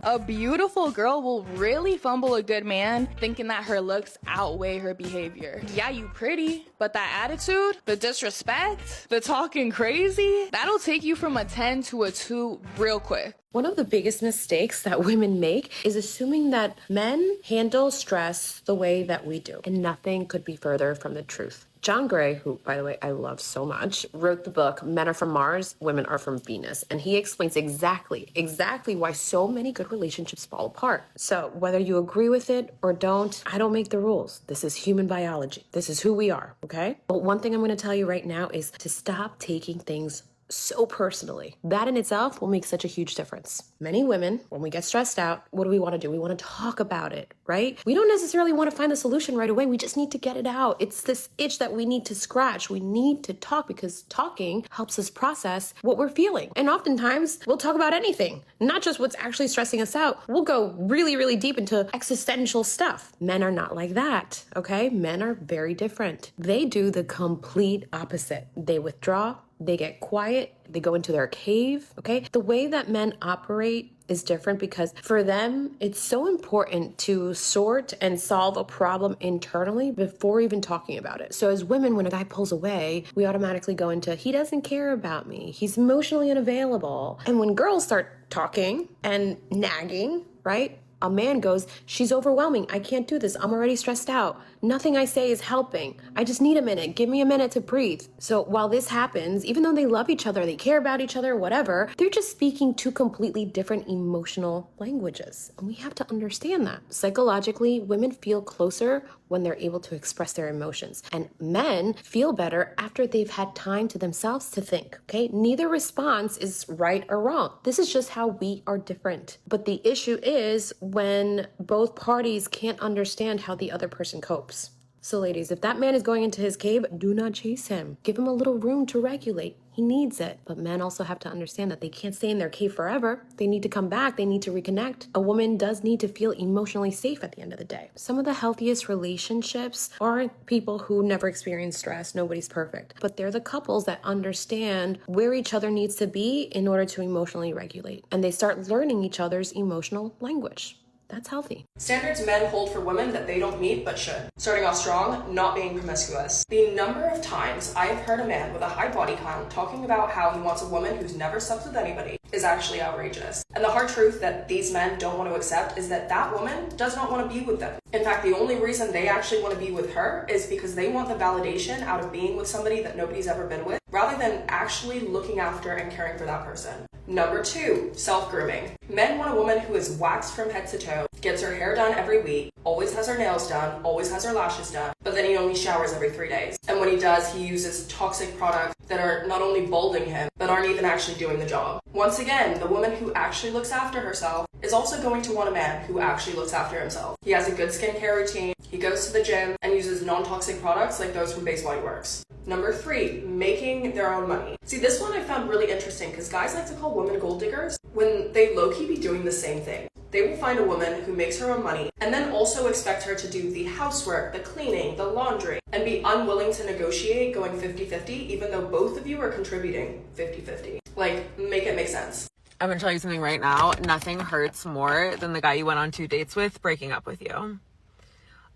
A beautiful girl will really fumble a good man thinking that her looks outweigh her behavior. Yeah, you pretty, but that attitude, the disrespect, the talking crazy, that'll take you from a 10 to a 2 real quick. One of the biggest mistakes that women make is assuming that men handle stress the way that we do, and nothing could be further from the truth. John Gray, who, by the way, I love so much, wrote the book, Men Are From Mars, Women Are From Venus. And he explains exactly why so many good relationships fall apart. So whether you agree with it or don't, I don't make the rules. This is human biology. This is who we are, okay? But one thing I'm going to tell you right now is to stop taking things so personally. That in itself will make such a huge difference. Many women, when we get stressed out, what do? We want to talk about it, right? We don't necessarily want to find the solution right away. We just need to get it out. It's this itch that we need to scratch. We need to talk because talking helps us process what we're feeling. And oftentimes we'll talk about anything, not just what's actually stressing us out. We'll go really, really deep into existential stuff. Men are not like that, okay? Men are very different. They do the complete opposite. They withdraw. They get quiet, they go into their cave, okay? The way that men operate is different because for them, it's so important to sort and solve a problem internally before even talking about it. So as women, when a guy pulls away, we automatically go into, he doesn't care about me, he's emotionally unavailable. And when girls start talking and nagging, right? A man goes, she's overwhelming. I can't do this. I'm already stressed out. Nothing I say is helping. I just need a minute. Give me a minute to breathe. So while this happens, even though they love each other, they care about each other, whatever, they're just speaking two completely different emotional languages. And we have to understand that. Psychologically, women feel closer when they're able to express their emotions. And men feel better after they've had time to themselves to think, okay? Neither response is right or wrong. This is just how we are different. But the issue is when both parties can't understand how the other person copes. So ladies, if that man is going into his cave, do not chase him. Give him a little room to regulate. He needs it. But men also have to understand that they can't stay in their cave forever. They need to come back. They need to reconnect. A woman does need to feel emotionally safe at the end of the day. Some of the healthiest relationships aren't people who never experience stress. Nobody's perfect. But they're the couples that understand where each other needs to be in order to emotionally regulate. And they start learning each other's emotional language. That's healthy. Standards men hold for women that they don't meet but should. Starting off strong, not being promiscuous. The number of times I have heard a man with a high body count talking about how he wants a woman who's never slept with anybody is actually outrageous. And the hard truth that these men don't want to accept is that that woman does not want to be with them. In fact, the only reason they actually want to be with her is because they want the validation out of being with somebody that nobody's ever been with, rather than actually looking after and caring for that person. Number 2, self-grooming. Men want a woman who is waxed from head to toe, gets her hair done every week, always has her nails done, always has her lashes done, but then he only showers every 3 days. And when he does, he uses toxic products that are not only balding him, but aren't even actually doing the job. Once again, the woman who actually looks after herself is also going to want a man who actually looks after himself. He has a good skincare routine, he goes to the gym, and uses non-toxic products like those from Base Body Works. Number 3, making their own money. See, this one I found really interesting because guys like to call women gold diggers when they low-key be doing the same thing. They will find a woman who makes her own money and then also expect her to do the housework, the cleaning, the laundry, and be unwilling to negotiate going 50-50 even though both of you are contributing 50-50. Like, make it make sense. I'm gonna tell you something right now. Nothing hurts more than the guy you went on 2 dates with breaking up with you.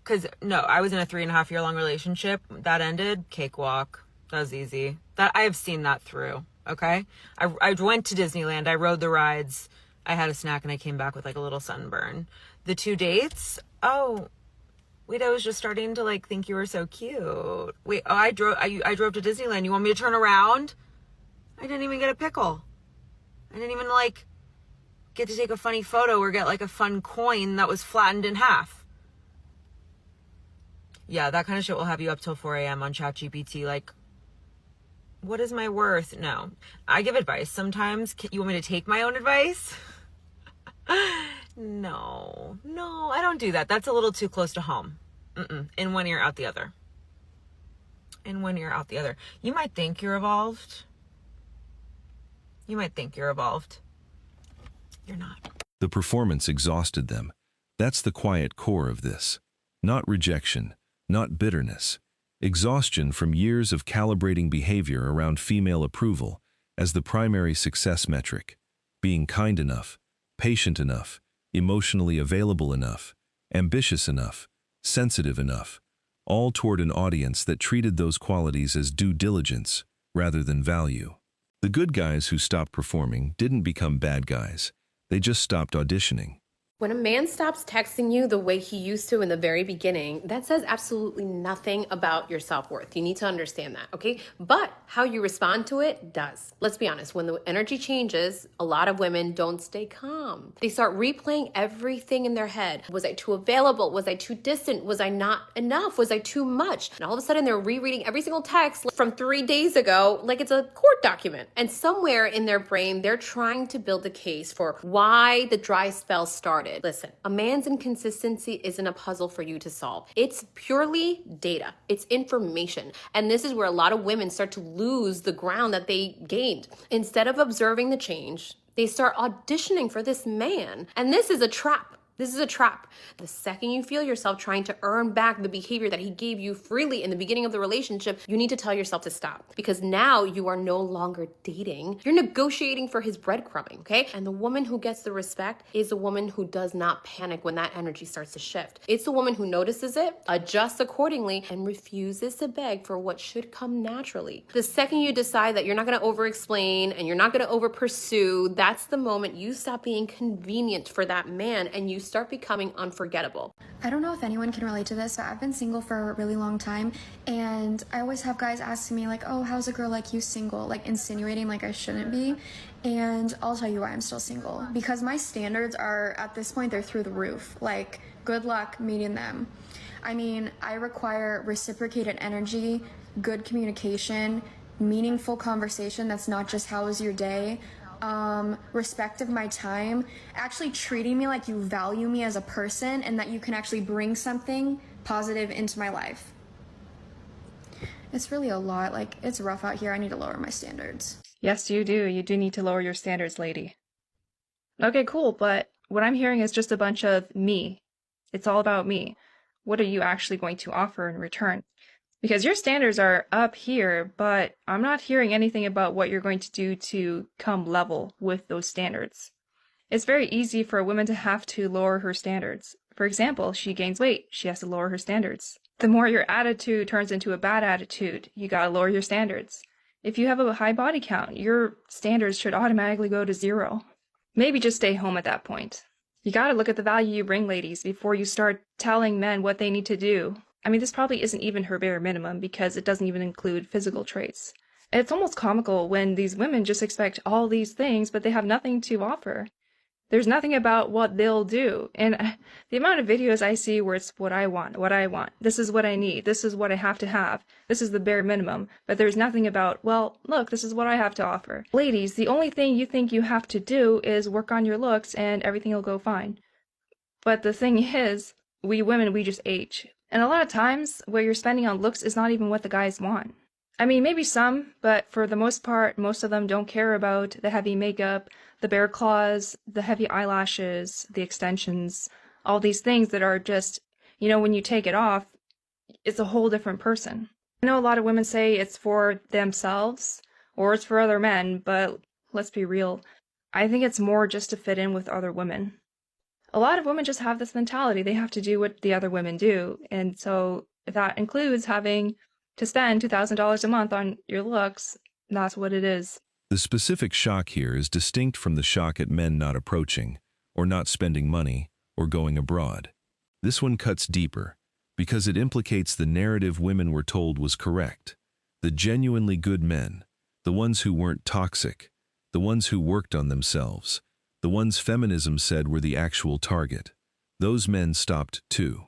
Because, no, I was in a 3.5 year long relationship. That ended. Cakewalk. That was easy. That I have seen that through, okay? I went to Disneyland. I rode the rides. I had a snack, and I came back with, like, a little sunburn. The 2 dates? Oh, wait, I was just starting to, like, think you were so cute. Wait, oh, I drove to Disneyland. You want me to turn around? I didn't even get a pickle. I didn't even, like, get to take a funny photo or get, like, a fun coin that was flattened in half. Yeah, that kind of shit will have you up till 4 a.m. on ChatGPT. Like, what is my worth? No. I give advice sometimes. You want me to take my own advice? No, I don't do that. That's a little too close to home. In one ear, out the other. In one ear, out the other. You might think you're evolved. You're not. The performance exhausted them. That's the quiet core of this. Not rejection. Not bitterness, exhaustion from years of calibrating behavior around female approval as the primary success metric, being kind enough, patient enough, emotionally available enough, ambitious enough, sensitive enough, all toward an audience that treated those qualities as due diligence rather than value. The good guys who stopped performing didn't become bad guys. They just stopped auditioning. When a man stops texting you the way he used to in the very beginning, that says absolutely nothing about your self-worth. You need to understand that, okay? But how you respond to it does. Let's be honest, when the energy changes, a lot of women don't stay calm. They start replaying everything in their head. Was I too available? Was I too distant? Was I not enough? Was I too much? And all of a sudden they're rereading every single text from 3 days ago like it's a court document. And somewhere in their brain, they're trying to build a case for why the dry spell started. Listen, a man's inconsistency isn't a puzzle for you to solve. It's purely data. It's information. And this is where a lot of women start to lose the ground that they gained. Instead of observing the change, they start auditioning for this man. And this is a trap. This is a trap. The second you feel yourself trying to earn back the behavior that he gave you freely in the beginning of the relationship, you need to tell yourself to stop, because now you are no longer dating. You're negotiating for his breadcrumbing, okay? And the woman who gets the respect is a woman who does not panic when that energy starts to shift. It's the woman who notices it, adjusts accordingly, and refuses to beg for what should come naturally. The second you decide that you're not gonna over-explain and you're not gonna over-pursue, that's the moment you stop being convenient for that man and you start becoming unforgettable. I don't know if anyone can relate to this, but I've been single for a really long time, and I always have guys asking me like, oh, how's a girl like you single? Like insinuating like I shouldn't be. And I'll tell you why I'm still single. Because my standards are, at this point, they're through the roof. Like, good luck meeting them. I mean, I require reciprocated energy, good communication, meaningful conversation that's not just how was your day, respect of my time, actually treating me like you value me as a person and that you can actually bring something positive into my life. It's really a lot. Like, it's rough out here. I need to lower my standards. Yes, you do. You do need to lower your standards, lady. Okay, cool, but what I'm hearing is just a bunch of me. It's all about me. What are you actually going to offer in return? Because your standards are up here, but I'm not hearing anything about what you're going to do to come level with those standards. It's very easy for a woman to have to lower her standards. For example, she gains weight, she has to lower her standards. The more your attitude turns into a bad attitude, you gotta lower your standards. If you have a high body count, your standards should automatically go to 0. Maybe just stay home at that point. You gotta look at the value you bring, ladies, before you start telling men what they need to do. I mean, this probably isn't even her bare minimum because it doesn't even include physical traits. It's almost comical when these women just expect all these things, but they have nothing to offer. There's nothing about what they'll do. And the amount of videos I see where it's what I want, this is what I need, this is what I have to have, this is the bare minimum, but there's nothing about, well, look, this is what I have to offer. Ladies, the only thing you think you have to do is work on your looks and everything will go fine. But the thing is, we women, we just age. And a lot of times, what you're spending on looks is not even what the guys want. I mean, maybe some, but for the most part, most of them don't care about the heavy makeup, the bear claws, the heavy eyelashes, the extensions, all these things that are just, you know, when you take it off, it's a whole different person. I know a lot of women say it's for themselves or it's for other men, but let's be real. I think it's more just to fit in with other women. A lot of women just have this mentality. They have to do what the other women do. And so if that includes having to spend $2,000 a month on your looks, that's what it is. The specific shock here is distinct from the shock at men not approaching, or not spending money, or going abroad. This one cuts deeper, because it implicates the narrative women were told was correct. The genuinely good men, the ones who weren't toxic, the ones who worked on themselves, the ones feminism said were the actual target. Those men stopped too.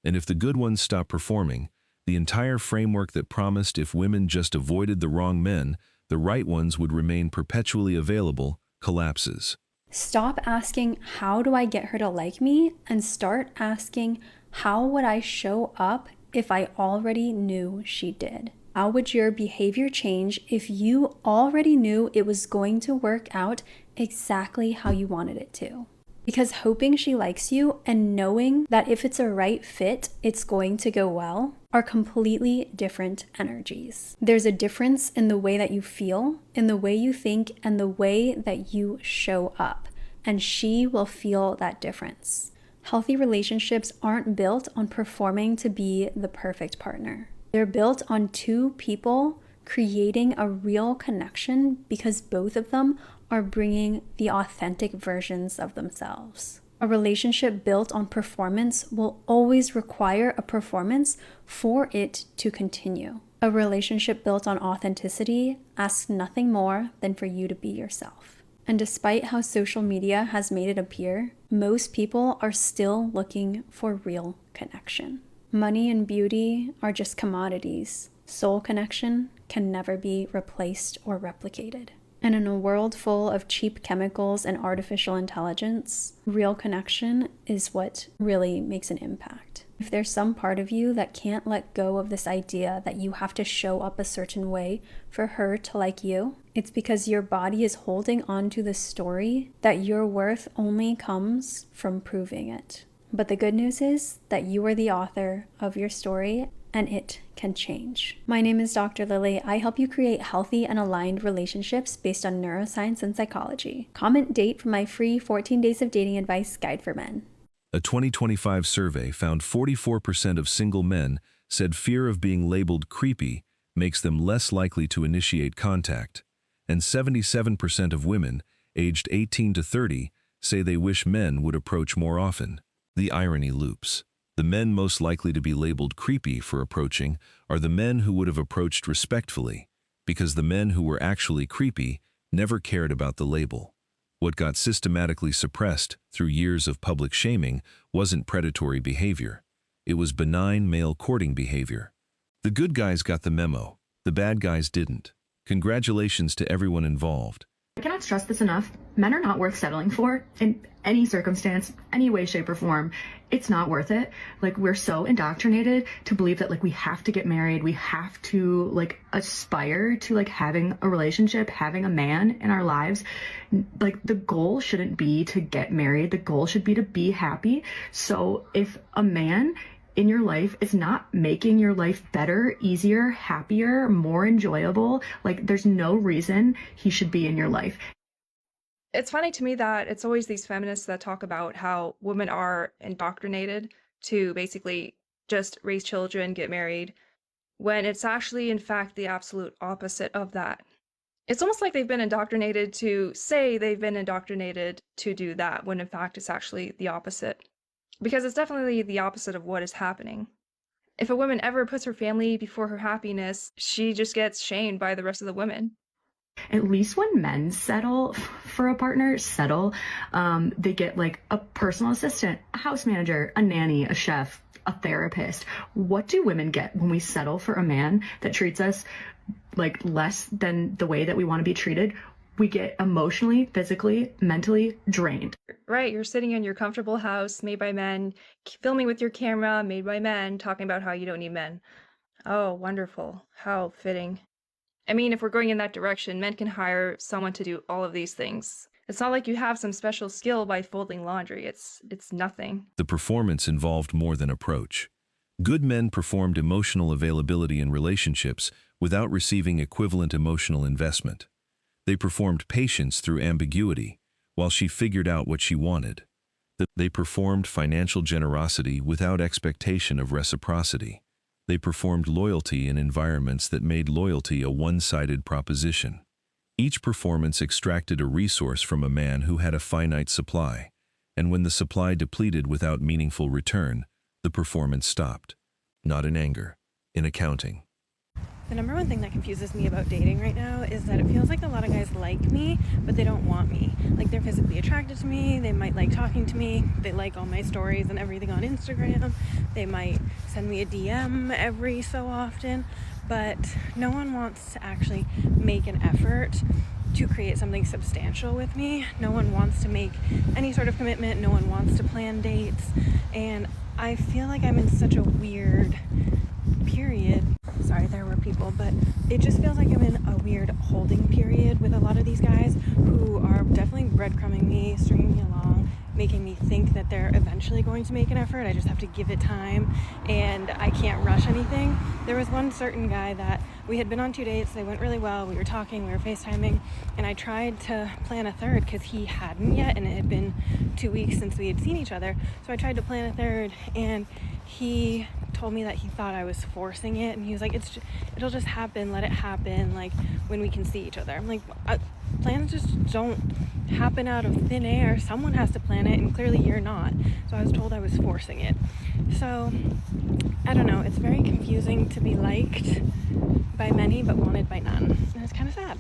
And if the good ones stop performing, the entire framework that promised if women just avoided the wrong men, the right ones would remain perpetually available, collapses. Stop asking, how do I get her to like me? And start asking, how would I show up if I already knew she did? How would your behavior change if you already knew it was going to work out exactly how you wanted it to? Because hoping she likes you and knowing that if it's a right fit, it's going to go well are completely different energies. There's a difference in the way that you feel, in the way you think, and the way that you show up. and she will feel that difference. Healthy relationships aren't built on performing to be the perfect partner. They're built on two people creating a real connection because both of them are bringing the authentic versions of themselves. A relationship built on performance will always require a performance for it to continue. A relationship built on authenticity asks nothing more than for you to be yourself. And despite how social media has made it appear, most people are still looking for real connection. Money and beauty are just commodities. Soul connection can never be replaced or replicated. And in a world full of cheap chemicals and artificial intelligence, real connection is what really makes an impact. If there's some part of you that can't let go of this idea that you have to show up a certain way for her to like you, it's because your body is holding on to the story that your worth only comes from proving it. But the good news is that you are the author of your story, and it can change. My name is Dr. Lily. I help you create healthy and aligned relationships based on neuroscience and psychology. Comment date for my free 14 Days of Dating Advice Guide for Men. A 2025 survey found 44% of single men said fear of being labeled creepy makes them less likely to initiate contact, and 77% of women, aged 18 to 30, say they wish men would approach more often. The irony loops. The men most likely to be labeled creepy for approaching are the men who would have approached respectfully, because the men who were actually creepy never cared about the label. What got systematically suppressed through years of public shaming wasn't predatory behavior. It was benign male courting behavior. The good guys got the memo. The bad guys didn't. Congratulations to everyone involved. I cannot stress this enough. Men are not worth settling for in any circumstance, any way, shape, or form. It's not worth it. Like, we're so indoctrinated to believe that, like, we have to get married. We have to, like, aspire to, like, having a relationship, having a man in our lives. Like, the goal shouldn't be to get married. The goal should be to be happy. So if a man in your life is not making your life better, easier, happier, more enjoyable, like, there's no reason he should be in your life. It's funny to me that it's always these feminists that talk about how women are indoctrinated to basically just raise children, get married, when it's actually, in fact, the absolute opposite of that. It's almost like they've been indoctrinated to say they've been indoctrinated to do that, when in fact it's actually the opposite. Because it's definitely the opposite of what is happening. If a woman ever puts her family before her happiness, she just gets shamed by the rest of the women. At least when men settle for a partner, they get like a personal assistant, a house manager, a nanny, a chef, a therapist. What do women get when we settle for a man that treats us like less than the way that we want to be treated? We get emotionally, physically, mentally drained. Right, you're sitting in your comfortable house made by men, filming with your camera made by men, talking about how you don't need men. Oh, wonderful. How fitting. I mean, if we're going in that direction, men can hire someone to do all of these things. It's not like you have some special skill by folding laundry. It's nothing. The performance involved more than approach. Good men performed emotional availability in relationships without receiving equivalent emotional investment. They performed patience through ambiguity, while she figured out what she wanted. They performed financial generosity without expectation of reciprocity. They performed loyalty in environments that made loyalty a one-sided proposition. Each performance extracted a resource from a man who had a finite supply, and when the supply depleted without meaningful return, the performance stopped. Not in anger, in accounting. The number one thing that confuses me about dating right now is that it feels like a lot of guys like me, but they don't want me. Like, they're physically attracted to me, they might like talking to me, they like all my stories and everything on Instagram, they might send me a DM every so often, but no one wants to actually make an effort to create something substantial with me. No one wants to make any sort of commitment, no one wants to plan dates, and I feel like I'm in such a weird period. Sorry, there were people, but it just feels like I'm in a weird holding period with a lot of these guys who are definitely breadcrumbing me, stringing me along, making me think that they're eventually going to make an effort. I just have to give it time, and I can't rush anything. There was one certain guy that We had been on 2 dates, they went really well, we were talking, we were FaceTiming, and I tried to plan a third because he hadn't yet, and it had been 2 weeks since we had seen each other. So I tried to plan a third, and he told me that he thought I was forcing it, and he was like, it'll just happen, let it happen, like, when we can see each other. I'm like, plans just don't happen out of thin air. Someone has to plan it, and clearly you're not. So I was told I was forcing it. So I don't know, it's very confusing to be liked by many but wanted by none, and it's kind of sad.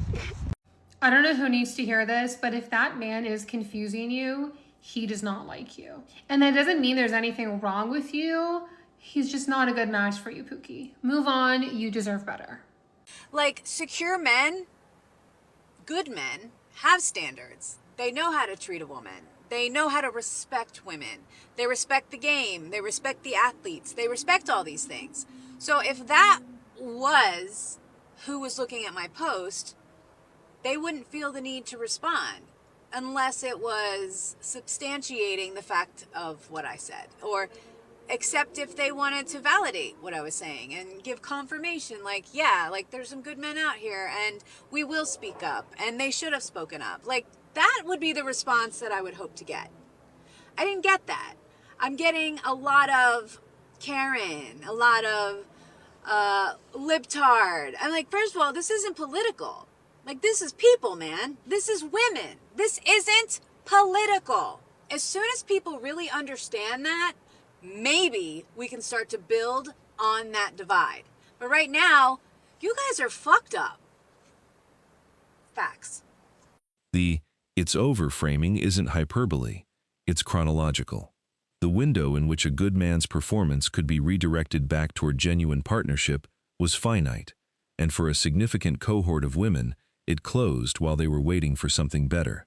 I don't know who needs to hear this, but if that man is confusing you, he does not like you. And that doesn't mean there's anything wrong with you. He's just not a good match for you, Pookie. Move on, you deserve better. Like, secure men, good men, have standards. They know how to treat a woman. They know how to respect women. They respect the game. They respect the athletes. They respect all these things. So if that was who was looking at my post, they wouldn't feel the need to respond unless it was substantiating the fact of what I said, or except if they wanted to validate what I was saying and give confirmation, like, yeah, like, there's some good men out here and we will speak up and they should have spoken up. Like, that would be the response that I would hope to get. I didn't get that. I'm getting a lot of Karen, a lot of libtard. I'm like, first of all, this isn't political. Like, this is people, man. This is women. This isn't political. As soon as people really understand that, maybe we can start to build on that divide. But right now, you guys are fucked up. Facts. The "it's over" framing isn't hyperbole, it's chronological. The window in which a good man's performance could be redirected back toward genuine partnership was finite, and for a significant cohort of women, it closed while they were waiting for something better.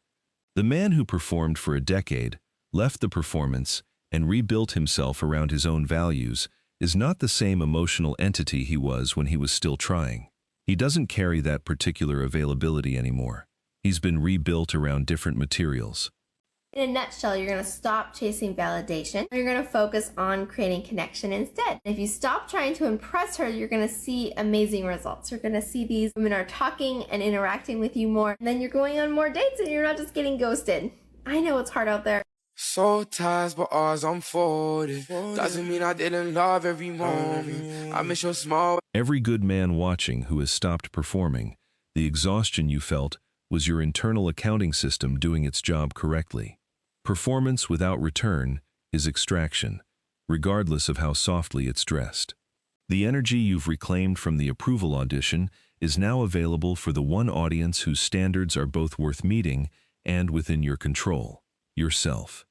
The man who performed for a decade, left the performance, and rebuilt himself around his own values is not the same emotional entity he was when he was still trying. He doesn't carry that particular availability anymore. He's been rebuilt around different materials. In a nutshell, you're going to stop chasing validation. You're going to focus on creating connection instead. If you stop trying to impress her, you're going to see amazing results. You're going to see these women are talking and interacting with you more. And then you're going on more dates and you're not just getting ghosted. I know it's hard out there. Soul ties, but ours unfolded. Doesn't mean I didn't love every moment. I miss your small. Every good man watching who has stopped performing, the exhaustion you felt was your internal accounting system doing its job correctly. Performance without return is extraction, regardless of how softly it's dressed. The energy you've reclaimed from the approval audition is now available for the one audience whose standards are both worth meeting and within your control, yourself.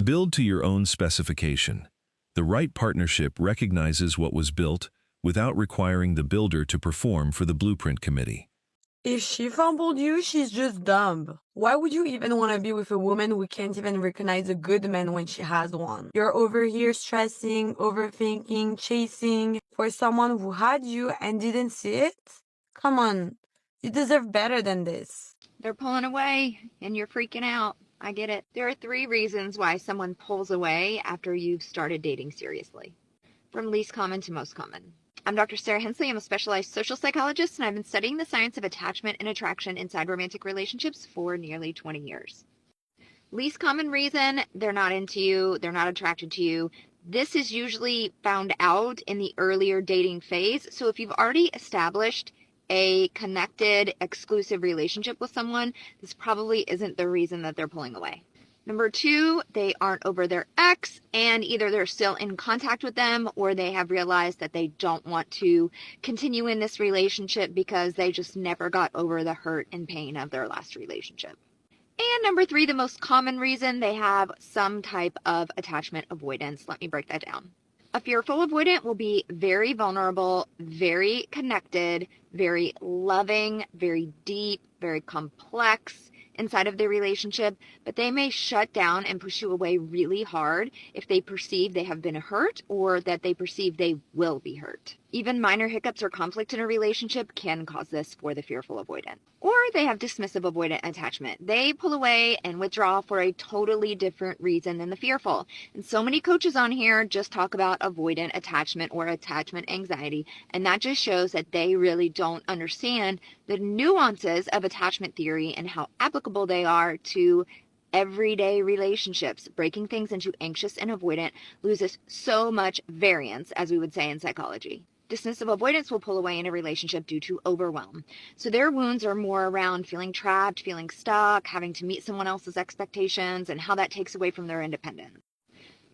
Build to your own specification. The right partnership recognizes what was built without requiring the builder to perform for the blueprint committee. If she fumbled you, she's just dumb. Why would you even want to be with a woman who can't even recognize a good man when she has one? You're over here stressing, overthinking, chasing for someone who had you and didn't see it? Come on, you deserve better than this. They're pulling away and you're freaking out. I get it. There are 3 reasons why someone pulls away after you've started dating seriously. From least common to most common. I'm Dr. Sarah Hensley. I'm a specialized social psychologist, and I've been studying the science of attachment and attraction inside romantic relationships for nearly 20 years. Least common reason, they're not into you, they're not attracted to you. This is usually found out in the earlier dating phase. So if you've already established a connected, exclusive relationship with someone, this probably isn't the reason that they're pulling away. Number 2, they aren't over their ex, and either they're still in contact with them or they have realized that they don't want to continue in this relationship because they just never got over the hurt and pain of their last relationship. And number 3, the most common reason, they have some type of attachment avoidance. Let me break that down. A fearful avoidant will be very vulnerable, very connected, very loving, very deep, very complex inside of their relationship, but they may shut down and push you away really hard if they perceive they have been hurt or that they perceive they will be hurt. Even minor hiccups or conflict in a relationship can cause this for the fearful avoidant. Or they have dismissive avoidant attachment. They pull away and withdraw for a totally different reason than the fearful. And so many coaches on here just talk about avoidant attachment or attachment anxiety, and that just shows that they really don't understand the nuances of attachment theory and how applicable they are to everyday relationships. Breaking things into anxious and avoidant loses so much variance, as we would say in psychology. Dismissive avoidance will pull away in a relationship due to overwhelm. So their wounds are more around feeling trapped, feeling stuck, having to meet someone else's expectations, and how that takes away from their independence.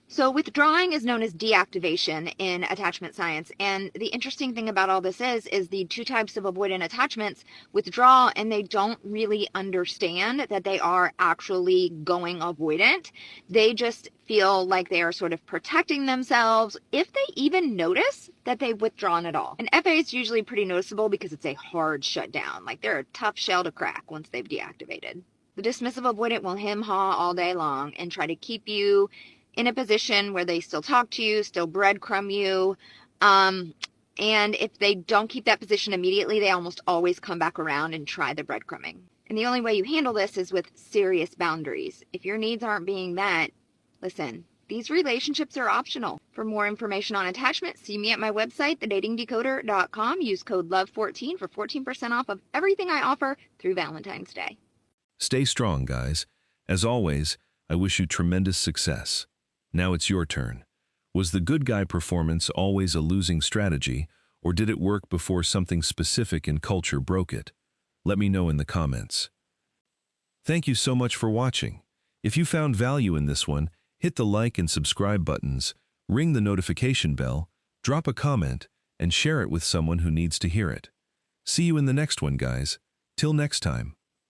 So withdrawing is known as deactivation in attachment science. And the interesting thing about all this is the two types of avoidant attachments withdraw and they don't really understand that they are actually going avoidant. They just feel like they are sort of protecting themselves, if they even notice that they've withdrawn at all. And FA is usually pretty noticeable because it's a hard shutdown. Like they're a tough shell to crack once they've deactivated. The dismissive avoidant will hem-haw all day long and try to keep you in a position where they still talk to you, still breadcrumb you. And if they don't keep that position immediately, they almost always come back around and try the breadcrumbing. And the only way you handle this is with serious boundaries. If your needs aren't being met, listen, these relationships are optional. For more information on attachment, see me at my website, thedatingdecoder.com. Use code LOVE14 for 14% off of everything I offer through Valentine's Day. Stay strong, guys. As always, I wish you tremendous success. Now it's your turn. Was the good guy performance always a losing strategy, or did it work before something specific in culture broke it? Let me know in the comments. Thank you so much for watching. If you found value in this one, hit the like and subscribe buttons, ring the notification bell, drop a comment, and share it with someone who needs to hear it. See you in the next one, guys. Till next time.